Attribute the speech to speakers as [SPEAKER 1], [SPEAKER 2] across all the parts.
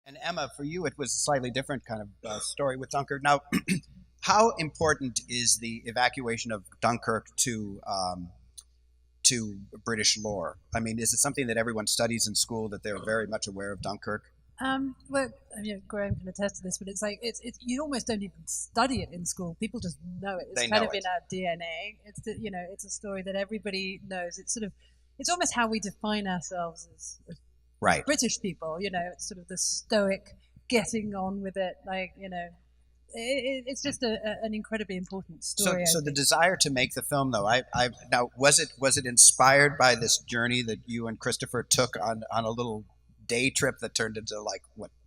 [SPEAKER 1] And Emma, for you, it was a slightly different kind of story with Dunkirk. Now, how important is the evacuation of Dunkirk to British lore? I mean, is it something that everyone studies in school, that they're very much aware of Dunkirk?
[SPEAKER 2] Well, I mean, Graham can attest to this, but it's like it's you almost don't even study it in school. People just know it. It's
[SPEAKER 1] They
[SPEAKER 2] kind
[SPEAKER 1] know
[SPEAKER 2] of
[SPEAKER 1] it.
[SPEAKER 2] in our DNA. It's a story that everybody knows. It's almost how we define ourselves as
[SPEAKER 1] Right.
[SPEAKER 2] British people. It's sort of the stoic getting on with it. It's just an incredibly important story.
[SPEAKER 1] So the desire to make the film, though, now was it inspired by this journey that you and Christopher took on a little day trip that turned into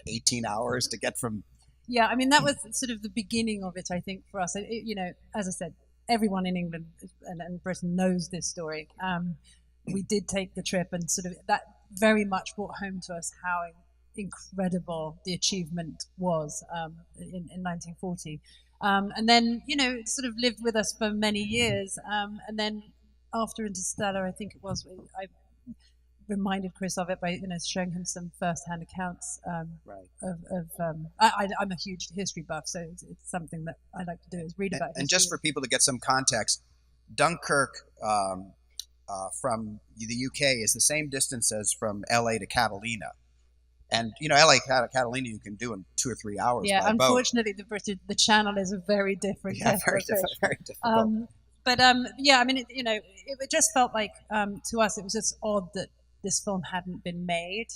[SPEAKER 1] 18 hours to get from?
[SPEAKER 2] Yeah, I mean that was sort of the beginning of it, I think, for us. As I said, everyone in England and Britain knows this story. We did take the trip, and sort of that very much brought home to us how incredible the achievement was in 1940. And then, it sort of lived with us for many years. And then after Interstellar, I think it was, I reminded Chris of it by, showing him some first-hand accounts
[SPEAKER 1] Right.
[SPEAKER 2] I'm a huge history buff, so it's something that I like to do is read about history.
[SPEAKER 1] And just for people to get some context, Dunkirk from the UK is the same distance as from LA to Catalina. And LA Catalina you can do in 2 or 3 hours.
[SPEAKER 2] Yeah,
[SPEAKER 1] by
[SPEAKER 2] unfortunately, the channel is a very different.
[SPEAKER 1] Yeah, very difficult.
[SPEAKER 2] Yeah, I mean, it just felt like to us it was just odd that this film hadn't been made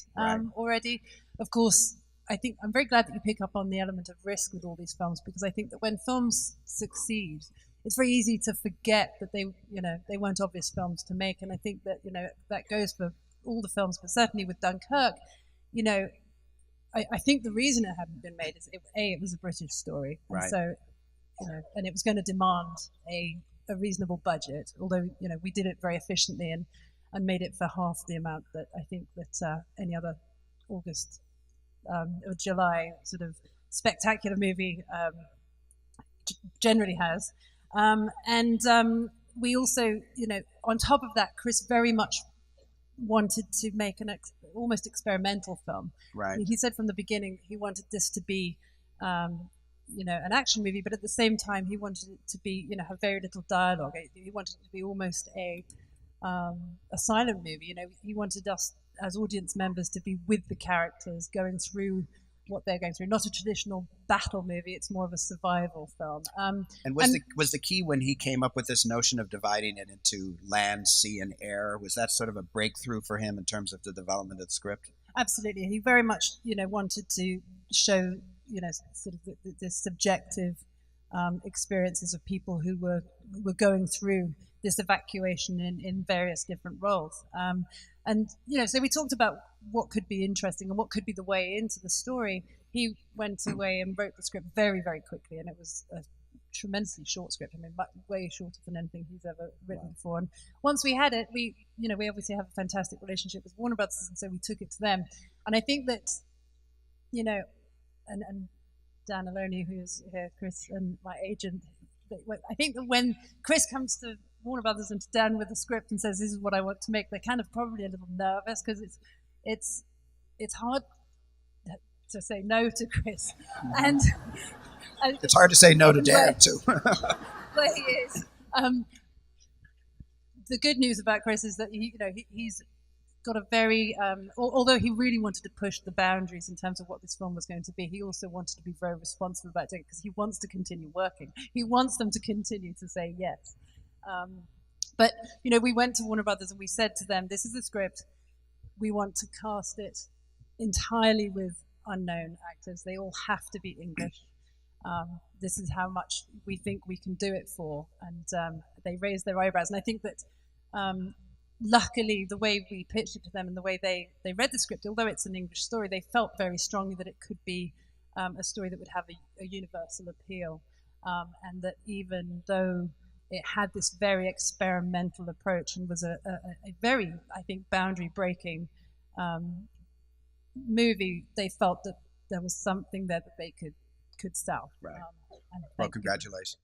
[SPEAKER 2] already. Of course, I think I'm very glad that you pick up on the element of risk with all these films, because I think that when films succeed, it's very easy to forget that they weren't obvious films to make. And I think that that goes for all the films, but certainly with Dunkirk. I think the reason it hadn't been made is it was a British story, and
[SPEAKER 1] Right.
[SPEAKER 2] so and it was going to demand a reasonable budget. Although we did it very efficiently and made it for half the amount that I think that any other August or July sort of spectacular movie generally has. We also, on top of that, Chris very much wanted to make an almost experimental film.
[SPEAKER 1] Right.
[SPEAKER 2] I mean, he said from the beginning he wanted this to be, an action movie, but at the same time he wanted it to be, have very little dialogue. He wanted it to be almost a silent movie. He wanted us as audience members to be with the characters going through what they're going through. Not a traditional battle movie; it's more of a survival film.
[SPEAKER 1] And was the key when he came up with this notion of dividing it into land, sea, and air? Was that sort of a breakthrough for him in terms of the development of the script?
[SPEAKER 2] Absolutely, he very much wanted to show sort of the subjective experiences of people who were going through this evacuation in various different roles. So we talked about what could be interesting and what could be the way into the story. He went away and wrote the script very, very quickly, and it was a tremendously short script. I mean, way shorter than anything he's ever written before. And once we had it, we obviously have a fantastic relationship with Warner Brothers, and so we took it to them. And I think that, and Dan Aloni, who's here, Chris, and my agent, I think that when Chris comes to Warner Brothers and to Dan with the script and says, "This is what I want to make," they're kind of probably a little nervous, because it's hard to say no to Chris, and
[SPEAKER 1] It's hard to say no to Dan too.
[SPEAKER 2] Where he is. The good news about Chris is that he's got a very, although he really wanted to push the boundaries in terms of what this film was going to be, he also wanted to be very responsible about doing it, because he wants to continue working. He wants them to continue to say yes. But we went to Warner Brothers and we said to them, "This is the script. We want to cast it entirely with unknown actors. They all have to be English. This is how much we think we can do it for." And they raised their eyebrows. And I think that luckily the way we pitched it to them and the way they read the script, although it's an English story, they felt very strongly that it could be a story that would have a universal appeal. And that even though it had this very experimental approach and was a very, I think, boundary-breaking movie, they felt that there was something there that they could sell.
[SPEAKER 1] Right. Well, congratulations.